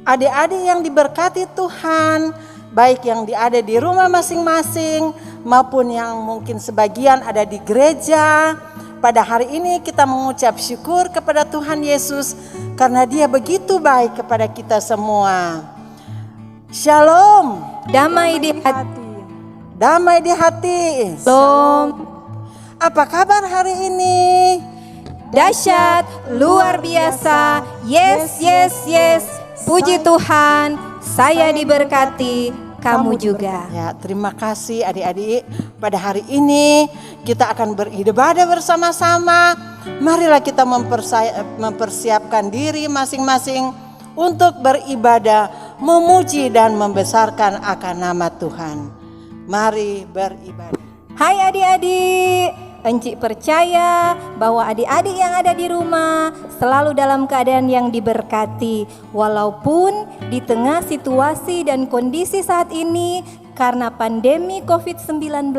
Adik-adik yang diberkati Tuhan, baik yang ada di rumah masing-masing maupun yang mungkin sebagian ada di gereja. Pada hari ini kita mengucap syukur kepada Tuhan Yesus karena Dia begitu baik kepada kita semua. Shalom. Damai di hati. Damai di hati. Shalom. Apa kabar hari ini? Dahsyat, luar biasa. Yes, yes, yes. Puji Tuhan, saya diberkati, kamu juga. Ya, terima kasih adik-adik. Pada hari ini kita akan beribadah bersama-sama. Marilah kita mempersiapkan diri masing-masing untuk beribadah, memuji dan membesarkan akan nama Tuhan. Mari beribadah. Hai adik-adik, Encik percaya bahwa adik-adik yang ada di rumah selalu dalam keadaan yang diberkati. Walaupun di tengah situasi dan kondisi saat ini karena pandemi COVID-19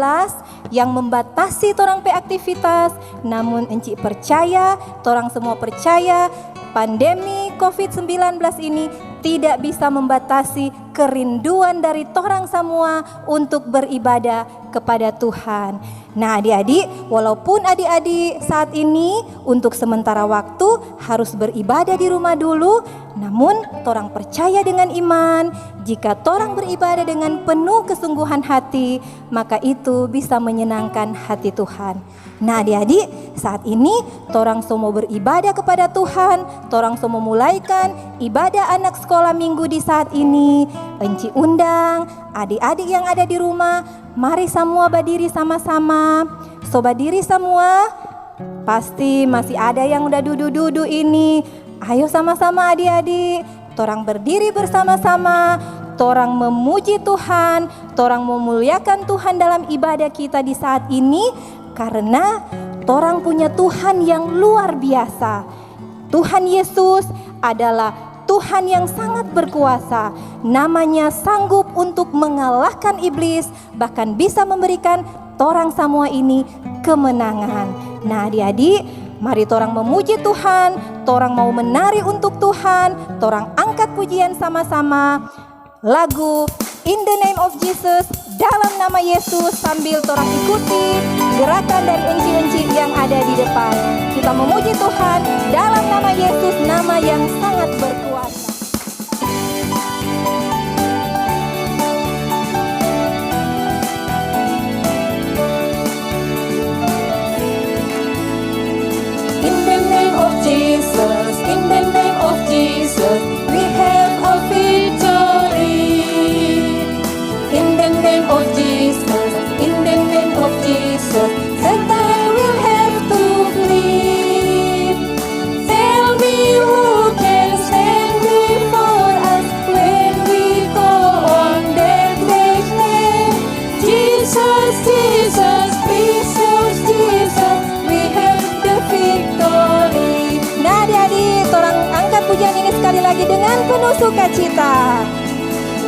yang membatasi torang pe aktivitas, namun Encik percaya, torang semua percaya pandemi COVID-19 ini tidak bisa membatasi kerinduan dari torang semua untuk beribadah kepada Tuhan. Nah adik-adik, walaupun adik-adik saat ini untuk sementara waktu harus beribadah di rumah dulu, namun torang percaya dengan iman, jika torang beribadah dengan penuh kesungguhan hati, maka itu bisa menyenangkan hati Tuhan. Nah adik-adik, saat ini torang semua beribadah kepada Tuhan, torang semua mulaikan ibadah anak sekolah minggu di saat ini. Enci undang adik-adik yang ada di rumah, mari semua berdiri sama-sama. So berdiri semua, pasti masih ada yang udah duduk-duduk ini. Ayo sama-sama adik-adik, torang berdiri bersama-sama. Torang memuji Tuhan, torang memuliakan Tuhan dalam ibadah kita di saat ini. Karena torang punya Tuhan yang luar biasa. Tuhan Yesus adalah Tuhan yang sangat berkuasa. Namanya sanggup untuk mengalahkan iblis, bahkan bisa memberikan torang semua ini kemenangan. Nah adik-adik, mari torang memuji Tuhan, torang mau menari untuk Tuhan, torang angkat pujian sama-sama. Lagu In the Name of Jesus, dalam nama Yesus, sambil torang ikuti gerakan dari enci-enci yang ada di depan. Kita memuji Tuhan dalam nama Yesus, nama yang sangat berkuasa. In the name of Jesus, in the name of Jesus, we have a victory. In the name of Jesus, in the name of Jesus, Satan will have to flee. Tell me who can stand before us when we call on that great name. Jesus, Jesus, precious Jesus, we have the victory. Nah adik-adik, torang angkat pujian ini sekali lagi dengan penuh sukacita.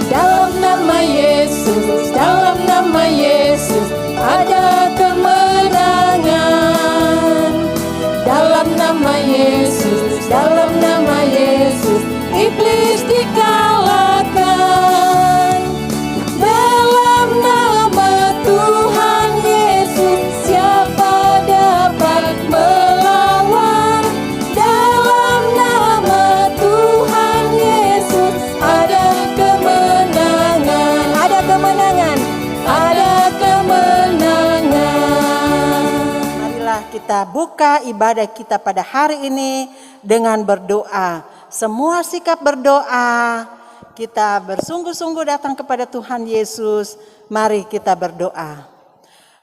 Dalam nama Yesus, dalam nama Yesus, ada kemenangan. Dalam nama Yesus, dalam nama Yesus, iblis dikalahkan. Dalam nama Tuhan Yesus, siapa dapat melawan? Dalam nama Tuhan Yesus, ada kemenangan. Ada kemenangan. Ada kemenangan. Marilah kita buka ibadah kita pada hari ini dengan berdoa. Semua sikap berdoa, kita bersungguh-sungguh datang kepada Tuhan Yesus. Mari kita berdoa.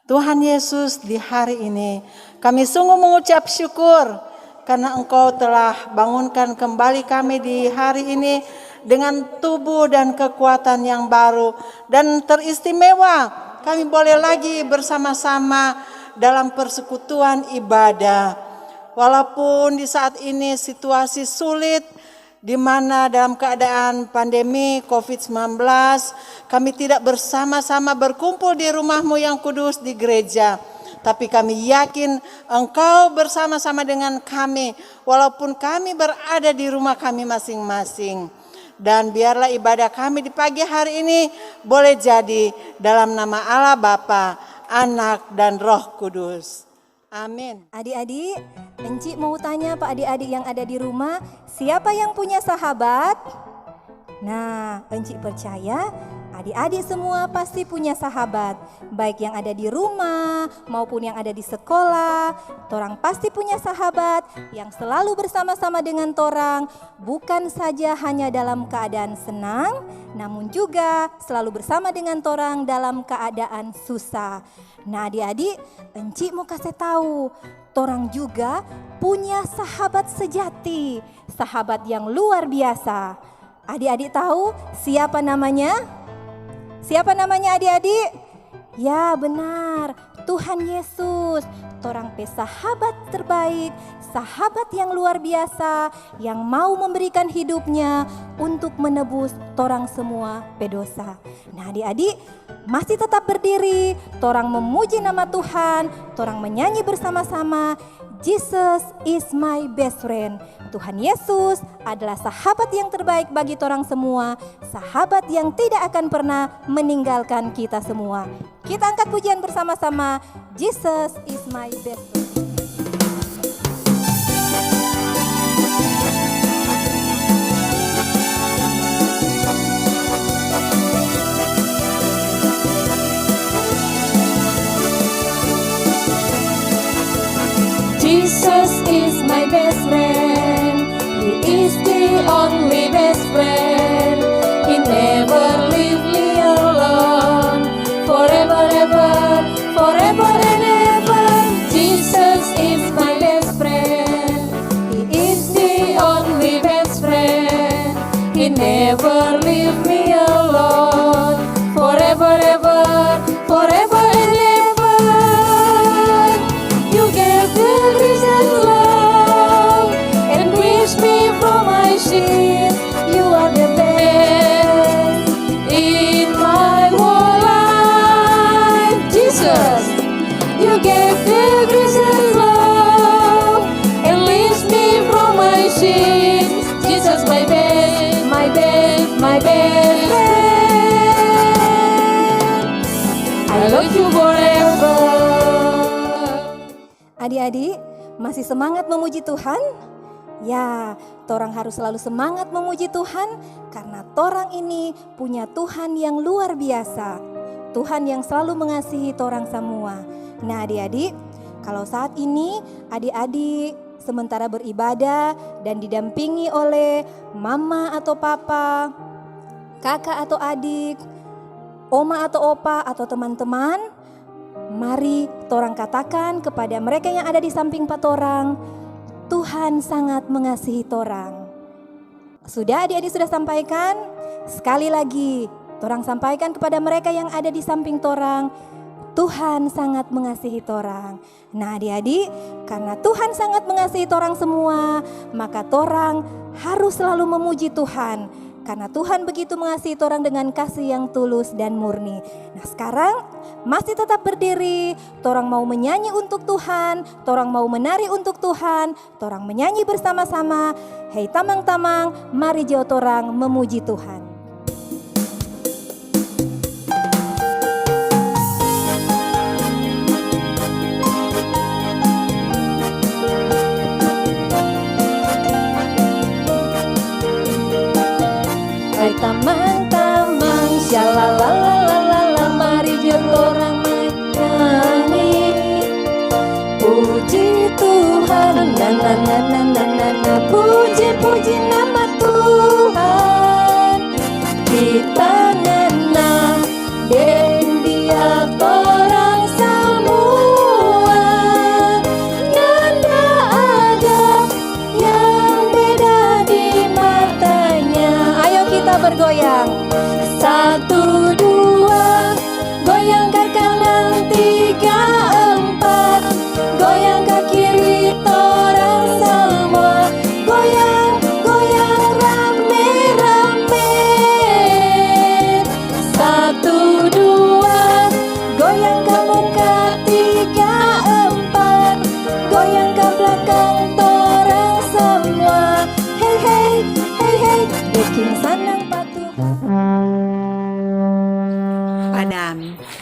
Tuhan Yesus, di hari ini kami sungguh mengucap syukur karena Engkau telah bangunkan kembali kami di hari ini dengan tubuh dan kekuatan yang baru dan teristimewa. Kami boleh lagi bersama-sama dalam persekutuan ibadah. Walaupun di saat ini situasi sulit, di mana dalam keadaan pandemi COVID-19, kami tidak bersama-sama berkumpul di rumah-Mu yang kudus di gereja. Tapi kami yakin Engkau bersama-sama dengan kami, walaupun kami berada di rumah kami masing-masing. Dan biarlah ibadah kami di pagi hari ini boleh jadi dalam nama Allah Bapa, Anak, dan Roh Kudus. Amin. Adik-adik, Enci mau tanya Pak adik-adik yang ada di rumah, siapa yang punya sahabat? Nah, Enci percaya adik-adik semua pasti punya sahabat, baik yang ada di rumah maupun yang ada di sekolah. Torang pasti punya sahabat yang selalu bersama-sama dengan torang, bukan saja hanya dalam keadaan senang, namun juga selalu bersama dengan torang dalam keadaan susah. Nah adik-adik, Enci mau kasih tahu, torang juga punya sahabat sejati, sahabat yang luar biasa. Adik-adik tahu siapa namanya? Siapa namanya adik-adik? Ya benar, Tuhan Yesus. Torang pe sahabat terbaik, sahabat yang luar biasa, yang mau memberikan hidupnya untuk menebus torang semua pe dosa. Nah adik-adik masih tetap berdiri, torang memuji nama Tuhan, torang menyanyi bersama-sama. Jesus is my best friend. Tuhan Yesus adalah sahabat yang terbaik bagi torang semua, sahabat yang tidak akan pernah meninggalkan kita semua. Kita angkat pujian bersama-sama, Jesus is my best friend. Jesus is my best friend. He is the only best friend. He never leave me alone. Forever, ever, forever and ever. Jesus is my best friend. He is the only best friend. He never leave me alone. Forever, ever, forever and ever. You gave the reason love and cleanse me from my sin. You are the best in my whole life, Jesus. You gave the reason love and cleanse me from my sin. Jesus, my best, my best, my best friend. I love you forever. Adik-adik, masih semangat memuji Tuhan? Ya, torang harus selalu semangat memuji Tuhan karena torang ini punya Tuhan yang luar biasa. Tuhan yang selalu mengasihi torang semua. Nah adik-adik, kalau saat ini adik-adik sementara beribadah dan didampingi oleh mama atau papa, kakak atau adik, oma atau opa atau teman-teman, mari torang katakan kepada mereka yang ada di samping patorang, Tuhan sangat mengasihi torang. Sudah adik-adik sudah sampaikan? Sekali lagi, torang sampaikan kepada mereka yang ada di samping torang, Tuhan sangat mengasihi torang. Nah adik-adik, karena Tuhan sangat mengasihi torang semua, maka torang harus selalu memuji Tuhan. Karena Tuhan begitu mengasihi torang dengan kasih yang tulus dan murni. Nah sekarang masih tetap berdiri, torang mau menyanyi untuk Tuhan, torang mau menari untuk Tuhan, torang menyanyi bersama-sama. Hei tamang-tamang, mari jauh torang memuji Tuhan. Hai tamang-tamang, syalalalalala, mari jeng orang menyanyi. Puji Tuhan, na na na na na na na, puji-puji nama Tuhan. Kita ngena den dia orang semua. Nanda ada yang beda di matanya. Ayo kita bergoyang. Satu, dua, goyangkan kanan, tiga, empat, goyang ke kiri, torang semua, goyang, goyang, rame-rame. Satu, dua, goyang ke muka, tiga, empat, goyang ke belakang, torang semua. Hey, hey, hey, hey, bikin sana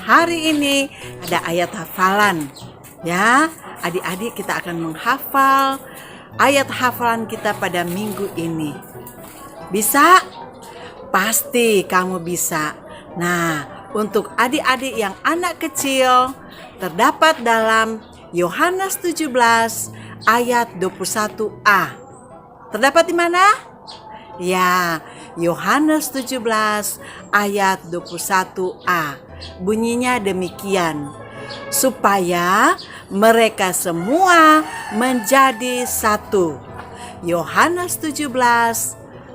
hari ini ada ayat hafalan. Ya, adik-adik kita akan menghafal ayat hafalan kita pada minggu ini. Bisa? Pasti kamu bisa. Nah, untuk adik-adik yang anak kecil, terdapat dalam Yohanes 17 ayat 21a. Terdapat di mana? Ya, Yohanes 17 ayat 21a. Bunyinya demikian. Supaya mereka semua menjadi satu. Yohanes 17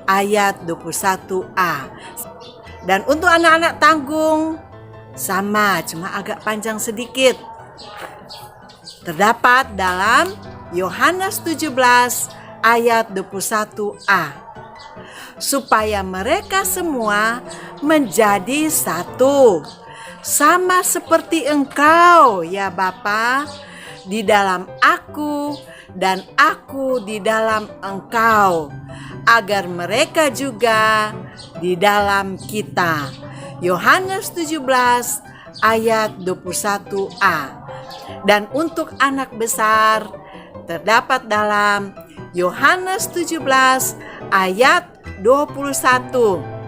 ayat 21a. Dan untuk anak-anak tanggung sama, cuma agak panjang sedikit. Terdapat dalam Yohanes 17 ayat 21a. Supaya mereka semua menjadi satu, sama seperti Engkau ya Bapa, di dalam aku dan aku di dalam Engkau, agar mereka juga di dalam kita. Yohanes 17 ayat 21a. Dan untuk anak besar terdapat dalam Yohanes 17 ayat 21.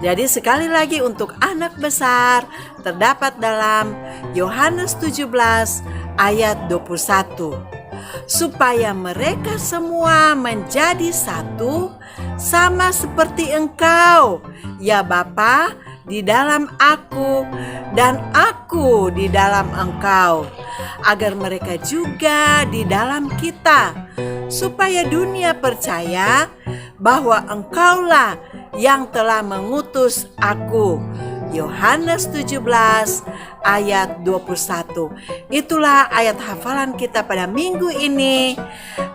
Jadi sekali lagi untuk anak besar terdapat dalam Yohanes 17 ayat 21. Supaya mereka semua menjadi satu, sama seperti Engkau ya Bapa, di dalam aku dan aku di dalam Engkau, agar mereka juga di dalam kita, supaya dunia percaya bahwa Engkaulah yang telah mengutus aku. Yohanes 17 ayat 21. Itulah ayat hafalan kita pada minggu ini.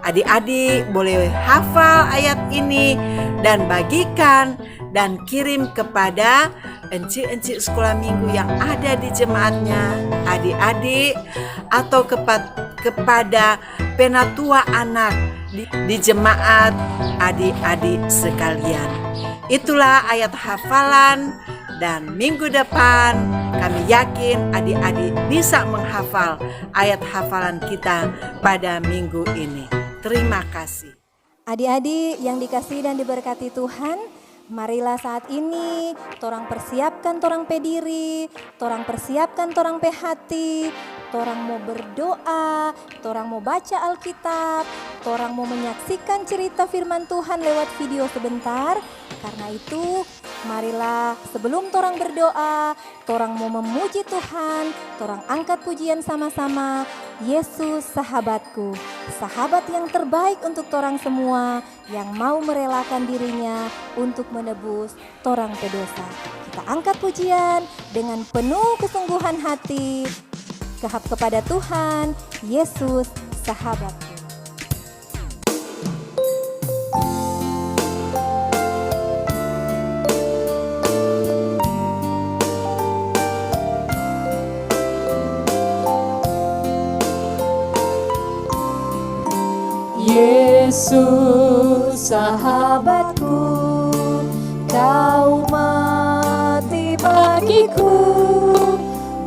Adik-adik boleh hafal ayat ini dan bagikan dan kirim kepada encik-encik sekolah minggu yang ada di jemaatnya, adik-adik, atau kepada penatua anak di jemaat adik-adik sekalian. Itulah ayat hafalan, dan minggu depan kami yakin adik-adik bisa menghafal ayat hafalan kita pada minggu ini. Terima kasih. Adik-adik yang dikasihi dan diberkati Tuhan, marilah saat ini torang persiapkan torang pe diri, torang persiapkan torang pe hati, torang mau berdoa, torang mau baca Alkitab, torang mau menyaksikan cerita firman Tuhan lewat video sebentar. Karena itu, marilah sebelum torang berdoa, torang mau memuji Tuhan, torang angkat pujian sama-sama. Yesus sahabatku, sahabat yang terbaik untuk torang semua, yang mau merelakan dirinya untuk menebus torang pe dosa. Kita angkat pujian dengan penuh kesungguhan hati kepada Tuhan, Yesus sahabatku. Yesus sahabatku, kau mati bagiku,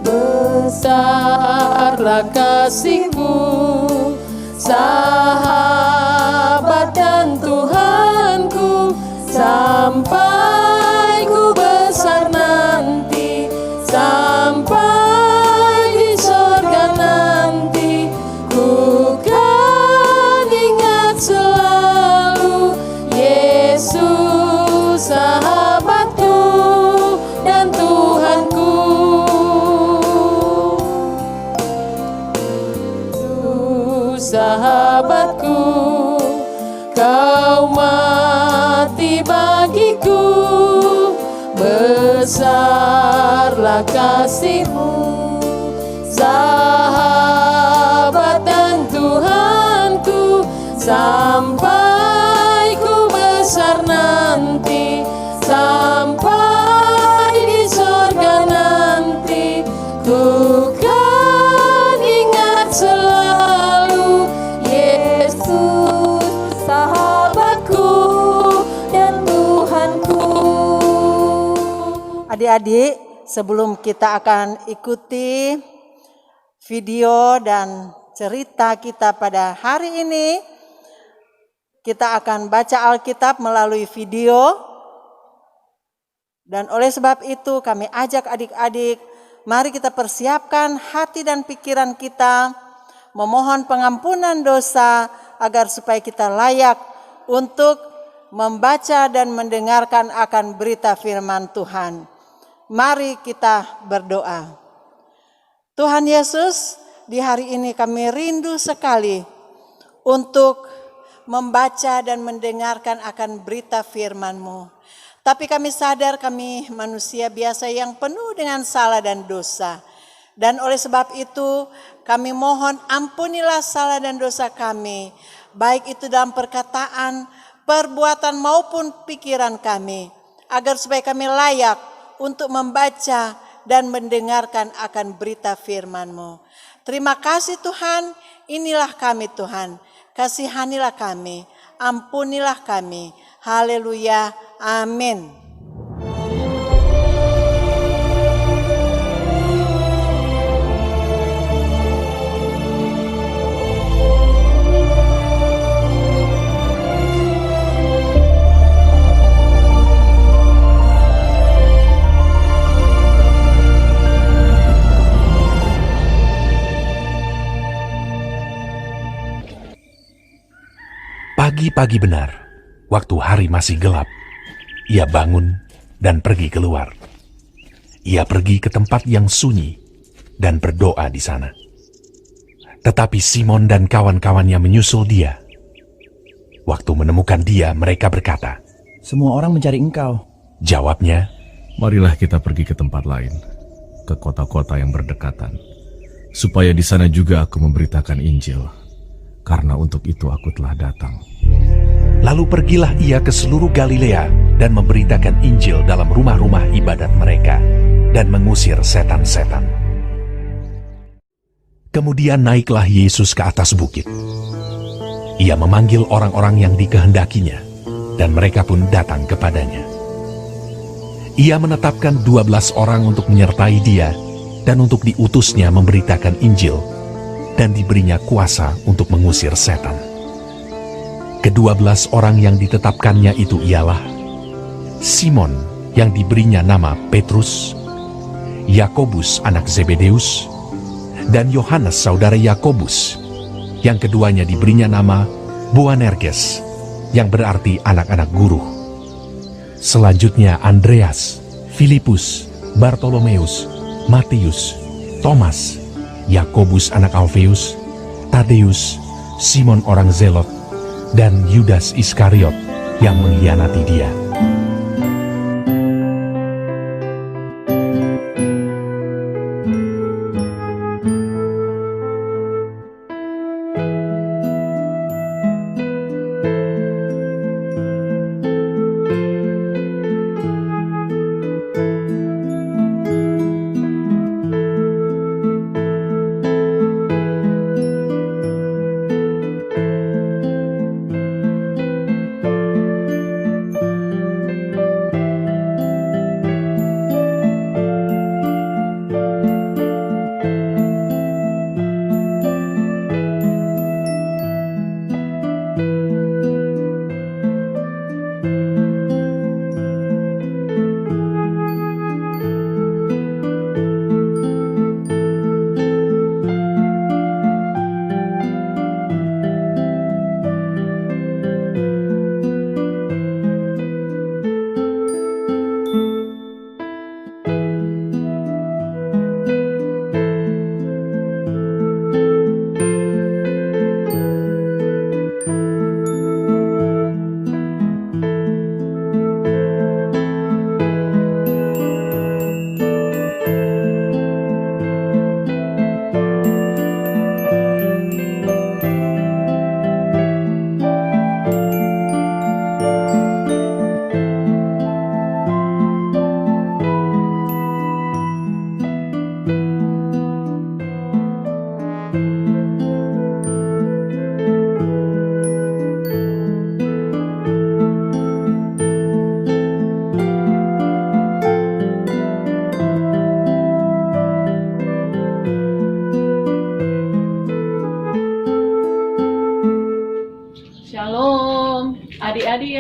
besarlah kasih-Mu, sahabat dan Tuhanku, sampai ku besar nanti, sampai di surga nanti, ku kan ingat selalu Yesus sahabatku dan Tuhanku. Sahabatku, kau mati bagiku, besarlah kasih-Mu, sahabat dan Tuhanku, sampai ku besar nanti, sampai di surga nanti, ku kan ingat selalu Yesus sahabatku dan Tuhanku. Adik-adik, sebelum kita akan ikuti video dan cerita kita pada hari ini, kita akan baca Alkitab melalui video. Dan oleh sebab itu kami ajak adik-adik, mari kita persiapkan hati dan pikiran kita, memohon pengampunan dosa agar supaya kita layak untuk membaca dan mendengarkan akan berita firman Tuhan. Mari kita berdoa. Tuhan Yesus, di hari ini kami rindu sekali untuk membaca dan mendengarkan akan berita firman-Mu. Tapi kami sadar kami manusia biasa yang penuh dengan salah dan dosa. Dan oleh sebab itu kami mohon ampunilah salah dan dosa kami, baik itu dalam perkataan, perbuatan maupun pikiran kami, agar supaya kami layak untuk membaca dan mendengarkan akan berita firman-Mu. Terima kasih Tuhan, inilah kami Tuhan, kasihanilah kami, ampunilah kami. Haleluya, amin. Pagi-pagi benar, waktu hari masih gelap, ia bangun dan pergi keluar. Ia pergi ke tempat yang sunyi dan berdoa di sana. Tetapi Simon dan kawan-kawannya menyusul dia. Waktu menemukan dia, mereka berkata, "Semua orang mencari engkau." Jawabnya, "Marilah kita pergi ke tempat lain, ke kota-kota yang berdekatan, supaya di sana juga aku memberitakan Injil, karena untuk itu aku telah datang." Lalu pergilah ia ke seluruh Galilea dan memberitakan Injil dalam rumah-rumah ibadat mereka dan mengusir setan-setan. Kemudian naiklah Yesus ke atas bukit. Ia memanggil orang-orang yang dikehendakinya, dan mereka pun datang kepadanya. Ia menetapkan 12 orang untuk menyertai dia dan untuk diutusnya memberitakan Injil, dan diberinya kuasa untuk mengusir setan. Ke-12 orang yang ditetapkannya itu ialah Simon yang diberinya nama Petrus, Yakobus anak Zebedeus, dan Yohanes saudara Yakobus, yang keduanya diberinya nama Boanerges, yang berarti anak-anak guru. Selanjutnya Andreas, Filipus, Bartolomeus, Matius, Thomas, Yakobus anak Alfeus, Tadeus, Simon orang Zelot, dan Yudas Iskariot yang mengkhianati dia.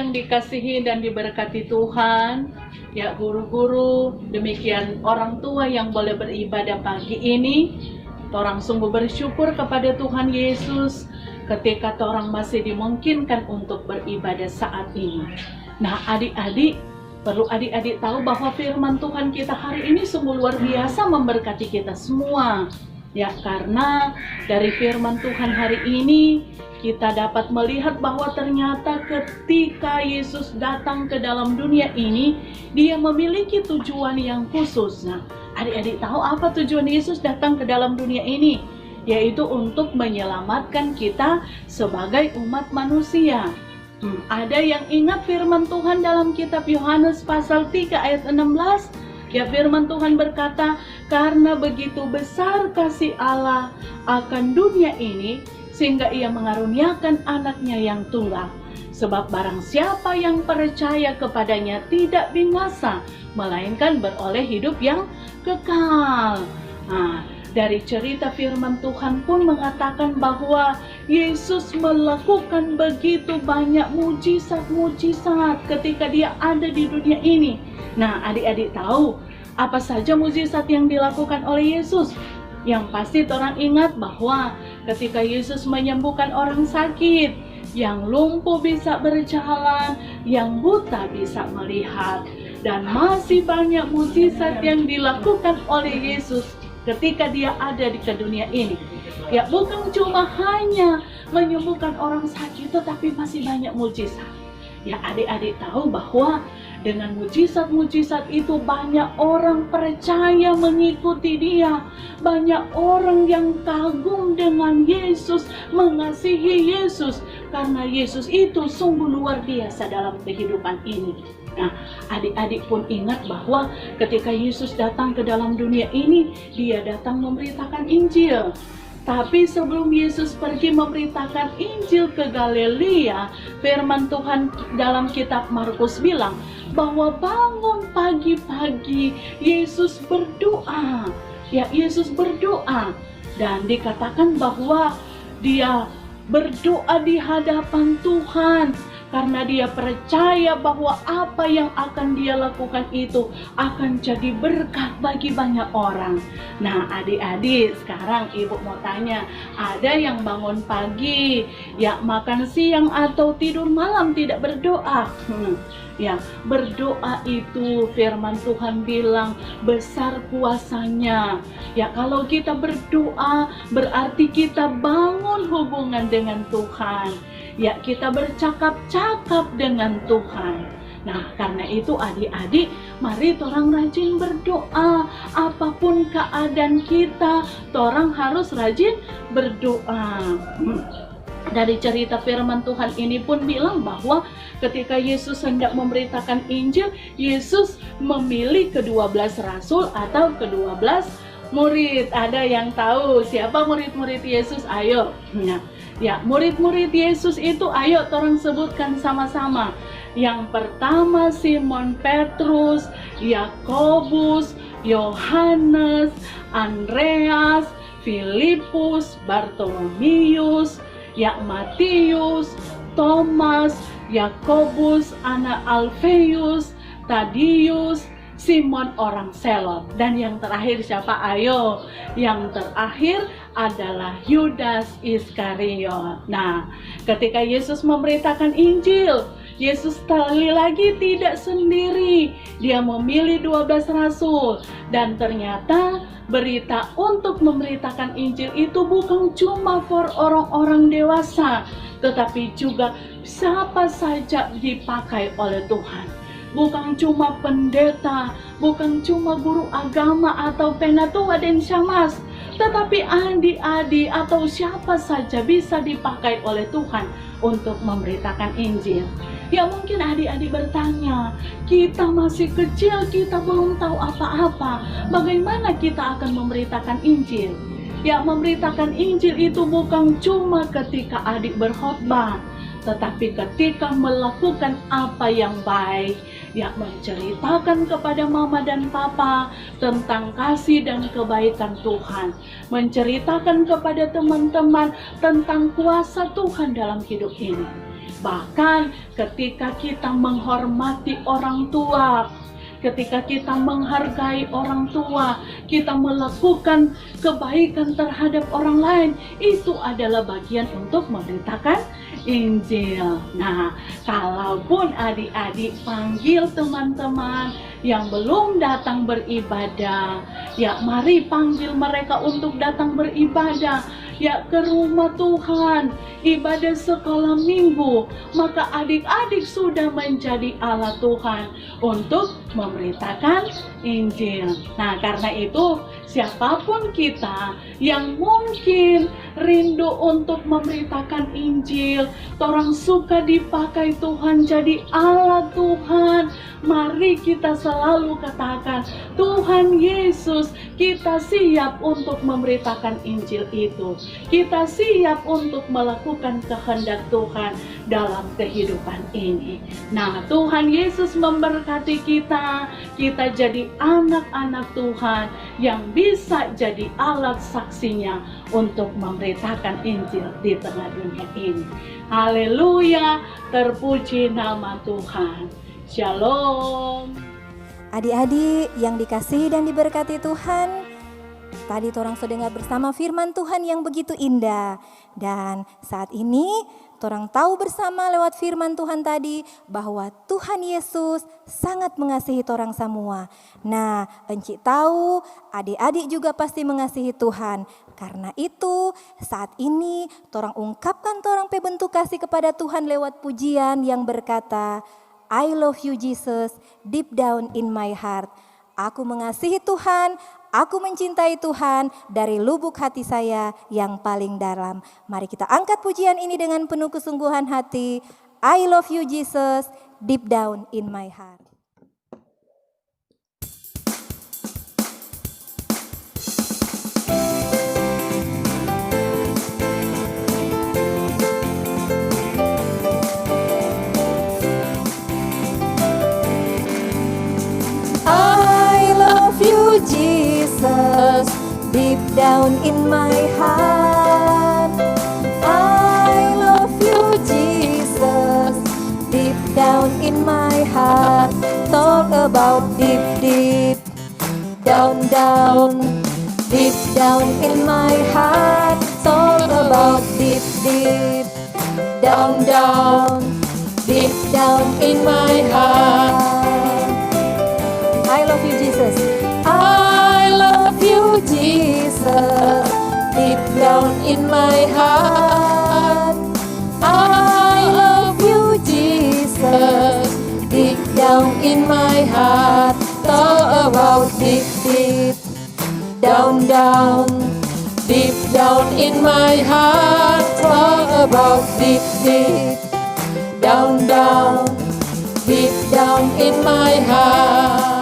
yang dikasihi dan diberkati Tuhan, ya guru-guru, demikian orang tua yang boleh beribadah pagi ini, torang sungguh bersyukur kepada Tuhan Yesus ketika torang masih dimungkinkan untuk beribadah saat ini. Nah adik-adik, perlu adik-adik tahu bahwa firman Tuhan kita hari ini sungguh luar biasa memberkati kita semua. Ya, karena dari firman Tuhan hari ini kita dapat melihat bahwa ternyata ketika Yesus datang ke dalam dunia ini, dia memiliki tujuan yang khusus. Nah, adik-adik tahu apa tujuan Yesus datang ke dalam dunia ini? Yaitu untuk menyelamatkan kita sebagai umat manusia. Ada yang ingat firman Tuhan dalam kitab Yohanes pasal 3 ayat 16? Ya, firman Tuhan berkata, karena begitu besar kasih Allah akan dunia ini, sehingga ia mengaruniakan anaknya yang tunggal. Sebab barang siapa yang percaya kepadanya tidak binasa, melainkan beroleh hidup yang kekal. Nah, dari cerita firman Tuhan pun mengatakan bahwa Yesus melakukan begitu banyak mujizat-mujizat ketika dia ada di dunia ini. Nah, adik-adik tahu apa saja mujizat yang dilakukan oleh Yesus? Yang pasti orang ingat bahwa ketika Yesus menyembuhkan orang sakit, yang lumpuh bisa berjalan, yang buta bisa melihat, dan masih banyak mujizat yang dilakukan oleh Yesus ketika dia ada di dunia ini. Ya, bukan cuma hanya menyembuhkan orang sakit, tetapi masih banyak mujizat. Ya, adik-adik tahu bahwa dengan mujizat-mujizat itu banyak orang percaya mengikuti dia. Banyak orang yang kagum dengan Yesus, mengasihi Yesus. Karena Yesus itu sungguh luar biasa dalam kehidupan ini. Nah, adik-adik pun ingat bahwa ketika Yesus datang ke dalam dunia ini, dia datang memberitakan Injil. Tapi sebelum Yesus pergi memberitakan Injil ke Galilea, firman Tuhan dalam kitab Markus bilang bahwa bangun pagi-pagi Yesus berdoa. Ya, Yesus berdoa dan dikatakan bahwa dia berdoa di hadapan Tuhan karena dia percaya bahwa apa yang akan dia lakukan itu akan jadi berkat bagi banyak orang. Nah, adik-adik, sekarang ibu mau tanya, ada yang bangun pagi, ya makan siang atau tidur malam tidak berdoa? Ya, berdoa itu firman Tuhan bilang besar kuasanya. Ya, kalau kita berdoa berarti kita bangun hubungan dengan Tuhan. Ya, kita bercakap-cakap dengan Tuhan. Nah, karena itu adik-adik, mari torang rajin berdoa. Apapun keadaan kita, torang harus rajin berdoa. Dari cerita firman Tuhan ini pun bilang bahwa ketika Yesus hendak memberitakan Injil, Yesus memilih ke-12 rasul atau ke-12 murid. Ada yang tahu siapa murid-murid Yesus? Ayo. Nah, ya, murid-murid Yesus itu ayo torang sebutkan sama-sama. Yang pertama Simon Petrus, Yakobus, Yohanes, Andreas, Filipus, Bartolomius, ya Matius, Thomas, Yakobus, anak Alfeus, Tadius, Simon orang Selot. Dan yang terakhir siapa? Ayo. Yang terakhir adalah Yudas Iskariot. Nah, ketika Yesus memberitakan Injil, Yesus sekali lagi tidak sendiri. Dia memilih 12 rasul. Dan ternyata berita untuk memberitakan Injil itu bukan cuma for orang-orang dewasa, tetapi juga siapa saja dipakai oleh Tuhan. Bukan cuma pendeta, bukan cuma guru agama atau penatua dan syamas, tetapi adik-adik atau siapa saja bisa dipakai oleh Tuhan untuk memberitakan Injil. Ya, mungkin adik-adik bertanya, kita masih kecil, kita belum tahu apa-apa, bagaimana kita akan memberitakan Injil? Ya, memberitakan Injil itu bukan cuma ketika adik berkhotbah, tetapi ketika melakukan apa yang baik, ya menceritakan kepada mama dan papa tentang kasih dan kebaikan Tuhan, menceritakan kepada teman-teman tentang kuasa Tuhan dalam hidup ini. Bahkan ketika kita menghormati orang tua, ketika kita menghargai orang tua, kita melakukan kebaikan terhadap orang lain, itu adalah bagian untuk memberitakan Injil. Nah, kalaupun adik-adik panggil teman-teman yang belum datang beribadah, ya mari panggil mereka untuk datang beribadah, ya ke rumah Tuhan, ibadah sekolah minggu, maka adik-adik sudah menjadi alat Tuhan untuk memberitakan Injil. Nah, karena itu siapapun kita yang mungkin rindu untuk memberitakan Injil, orang suka dipakai Tuhan jadi alat Tuhan, mari kita selalu katakan, Tuhan Yesus, kita siap untuk memberitakan Injil itu. Kita siap untuk melakukan kehendak Tuhan dalam kehidupan ini. Nah, Tuhan Yesus memberkati kita jadi anak-anak Tuhan yang bisa jadi alat saksinya untuk memberitakan Injil di tengah dunia ini. Haleluya, terpuji nama Tuhan. Shalom. Adik-adik yang dikasihi dan diberkati Tuhan, tadi torang sudah dengar bersama firman Tuhan yang begitu indah. Dan saat ini torang tahu bersama lewat firman Tuhan tadi bahwa Tuhan Yesus sangat mengasihi torang semua. Nah, encik tahu adik-adik juga pasti mengasihi Tuhan. Karena itu saat ini torang ungkapkan torang bentuk kasih kepada Tuhan lewat pujian yang berkata, I love you Jesus, deep down in my heart. Aku mengasihi Tuhan, aku mencintai Tuhan dari lubuk hati saya yang paling dalam. Mari kita angkat pujian ini dengan penuh kesungguhan hati. I love you Jesus, deep down in my heart. Jesus, deep down in my heart. I love you, Jesus, deep down in my heart. Talk about deep, deep, down, down, deep down in my heart. Talk about deep, deep, down, down, deep down in my heart. I love you, Jesus. I love you, Jesus, deep down in my heart. I love you, Jesus, deep down in my heart. Talk about deep, deep, down, down, deep down in my heart. Talk about deep, deep, down, down, deep down in my heart.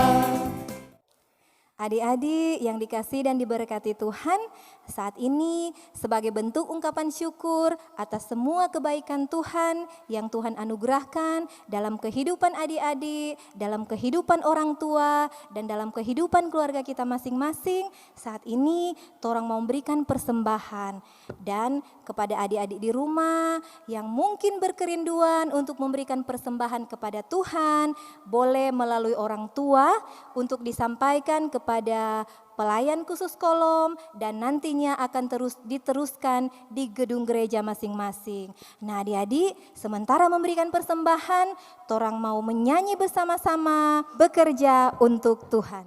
Adik-adik yang dikasihi dan diberkati Tuhan, saat ini sebagai bentuk ungkapan syukur atas semua kebaikan Tuhan yang Tuhan anugerahkan dalam kehidupan adik-adik, dalam kehidupan orang tua, dan dalam kehidupan keluarga kita masing-masing, saat ini torang mau memberikan persembahan. Dan kepada adik-adik di rumah yang mungkin berkerinduan untuk memberikan persembahan kepada Tuhan, boleh melalui orang tua untuk disampaikan kepada pelayan khusus kolom dan nantinya akan terus diteruskan di gedung gereja masing-masing. Nah, adik-adik, sementara memberikan persembahan, torang mau menyanyi bersama-sama, bekerja untuk Tuhan.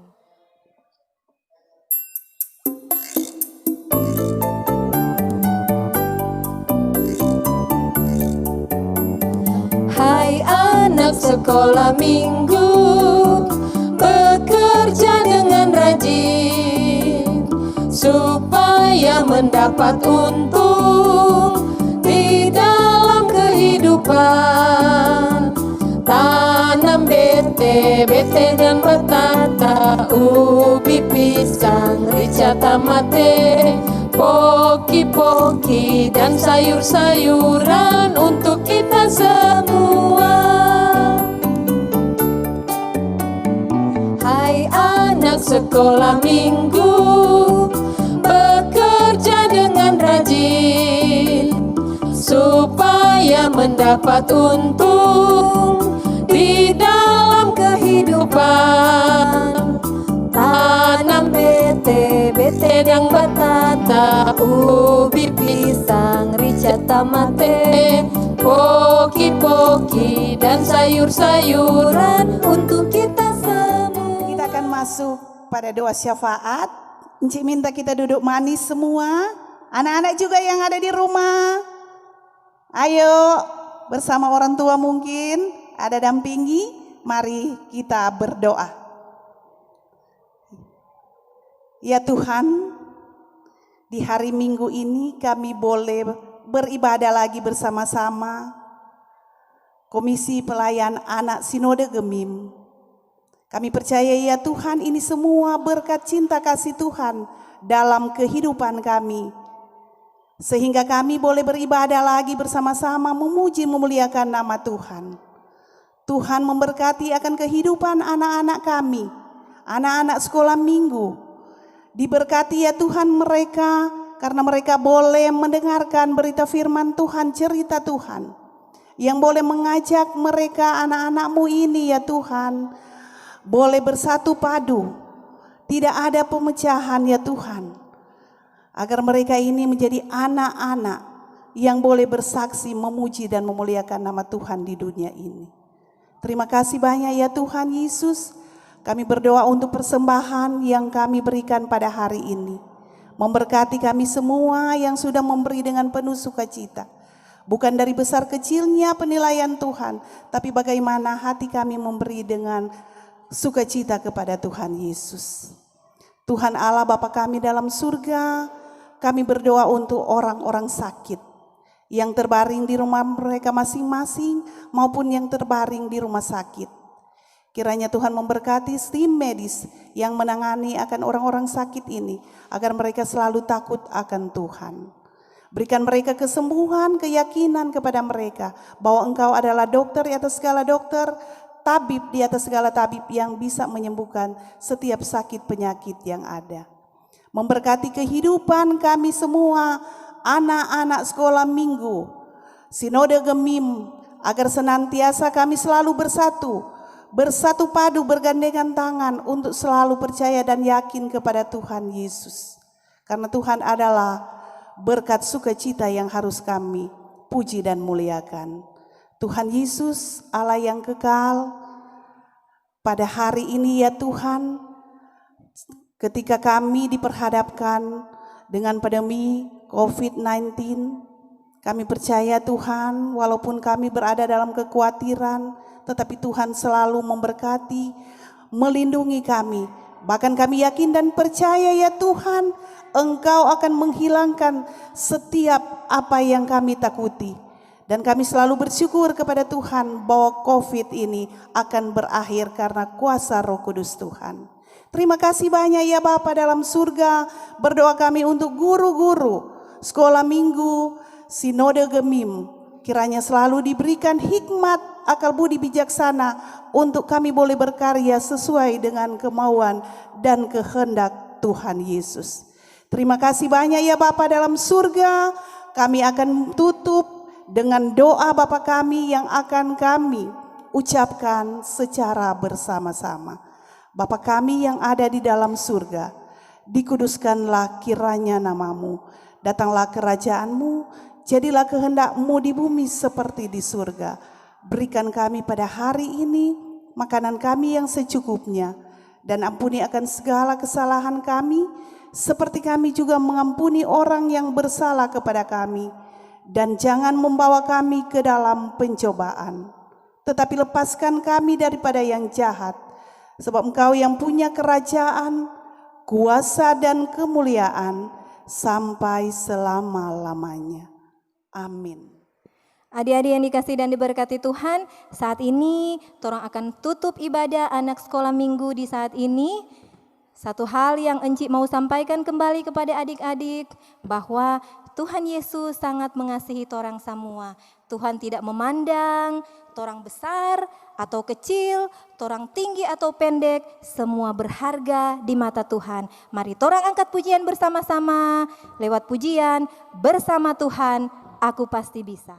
Hai anak sekolah minggu, bekerja dengan rajin supaya mendapat untung di dalam kehidupan. Tanam bete dan batata, ubi pisang, rica tamate, poki-poki dan sayur-sayuran untuk kita semua. Hai anak sekolah minggu, bekerja dengan rajin supaya mendapat dapat untung di dalam kehidupan. Tanam bete dan batata, ubi pisang, rica tamate, poki-poki dan sayur-sayuran untuk kita semua. Kita akan masuk pada doa syafaat. Encik minta kita duduk manis semua. Anak-anak juga yang ada di rumah. Ayo bersama orang tua mungkin ada dampingi. Mari kita berdoa. Ya Tuhan, di hari Minggu ini kami boleh beribadah lagi bersama-sama. Komisi Pelayan Anak Sinode Gemim. Kami percaya ya Tuhan, ini semua berkat cinta kasih Tuhan dalam kehidupan kami. Sehingga kami boleh beribadah lagi bersama-sama memuji memuliakan nama Tuhan. Tuhan memberkati akan kehidupan anak-anak kami, anak-anak sekolah minggu. Diberkati ya Tuhan mereka, karena mereka boleh mendengarkan berita firman Tuhan, cerita Tuhan. Yang boleh mengajak mereka anak-anak-Mu ini ya Tuhan, boleh bersatu padu. Tidak ada pemecahan ya Tuhan. Agar mereka ini menjadi anak-anak yang boleh bersaksi memuji dan memuliakan nama Tuhan di dunia ini. Terima kasih banyak ya Tuhan Yesus. Kami berdoa untuk persembahan yang kami berikan pada hari ini. Memberkati kami semua yang sudah memberi dengan penuh sukacita. Bukan dari besar kecilnya penilaian Tuhan, tapi bagaimana hati kami memberi dengan sukacita kepada Tuhan Yesus. Tuhan Allah Bapa kami dalam surga, kami berdoa untuk orang-orang sakit yang terbaring di rumah mereka masing-masing maupun yang terbaring di rumah sakit. Kiranya Tuhan memberkati tim medis yang menangani akan orang-orang sakit ini, agar mereka selalu takut akan Tuhan. Berikan mereka kesembuhan, keyakinan kepada mereka bahwa Engkau adalah dokter di atas segala dokter, tabib di atas segala tabib yang bisa menyembuhkan setiap sakit penyakit yang ada. Memberkati kehidupan kami semua, anak-anak sekolah minggu, Sinode Gemim, agar senantiasa kami selalu bersatu padu, bergandengan tangan untuk selalu percaya dan yakin kepada Tuhan Yesus. Karena Tuhan adalah berkat sukacita yang harus kami puji dan muliakan. Tuhan Yesus, Allah yang kekal, pada hari ini ya Tuhan, ketika kami diperhadapkan dengan pandemi COVID-19, kami percaya Tuhan, walaupun kami berada dalam kekhawatiran, tetapi Tuhan selalu memberkati, melindungi kami. Bahkan kami yakin dan percaya ya Tuhan, Engkau akan menghilangkan setiap apa yang kami takuti. Dan kami selalu bersyukur kepada Tuhan bahwa COVID ini akan berakhir karena kuasa Roh Kudus Tuhan. Terima kasih banyak ya Bapa dalam surga. Berdoa kami untuk guru-guru sekolah minggu Sinode Gemim. Kiranya selalu diberikan hikmat, akal budi bijaksana untuk kami boleh berkarya sesuai dengan kemauan dan kehendak Tuhan Yesus. Terima kasih banyak ya Bapa dalam surga. Kami akan tutup dengan doa Bapa kami yang akan kami ucapkan secara bersama-sama. Bapa kami yang ada di dalam surga, dikuduskanlah kiranya nama-Mu. Datanglah kerajaan-Mu, jadilah kehendak-Mu di bumi seperti di surga. Berikan kami pada hari ini makanan kami yang secukupnya, dan ampuni akan segala kesalahan kami, seperti kami juga mengampuni orang yang bersalah kepada kami. Dan jangan membawa kami ke dalam pencobaan, tetapi lepaskan kami daripada yang jahat. Sebab Engkau yang punya kerajaan, kuasa dan kemuliaan sampai selama-lamanya. Amin. Adik-adik yang dikasih dan diberkati Tuhan, saat ini torang akan tutup ibadah anak sekolah minggu di saat ini. Satu hal yang Encik mau sampaikan kembali kepada adik-adik, bahwa Tuhan Yesus sangat mengasihi torang semua. Tuhan tidak memandang torang besar atau kecil, torang tinggi atau pendek, semua berharga di mata Tuhan. Mari torang angkat pujian bersama-sama, lewat pujian bersama Tuhan, aku pasti bisa.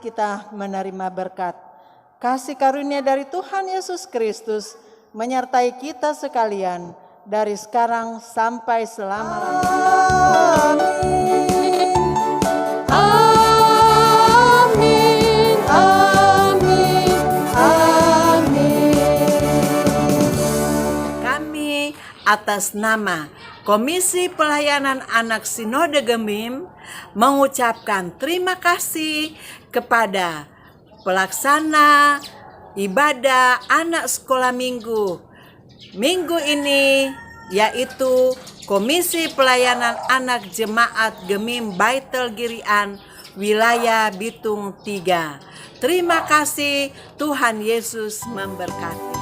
kita menerima berkat. Kasih karunia dari Tuhan Yesus Kristus menyertai kita sekalian dari sekarang sampai selama-lamanya. Amin, amin, amin. Kami atas nama Komisi Pelayanan Anak Sinode Gemim mengucapkan terima kasih kepada pelaksana ibadah anak sekolah minggu ini, yaitu Komisi Pelayanan Anak Jemaat Gemim Baitul Girian wilayah Bitung 3. Terima kasih, Tuhan Yesus memberkati.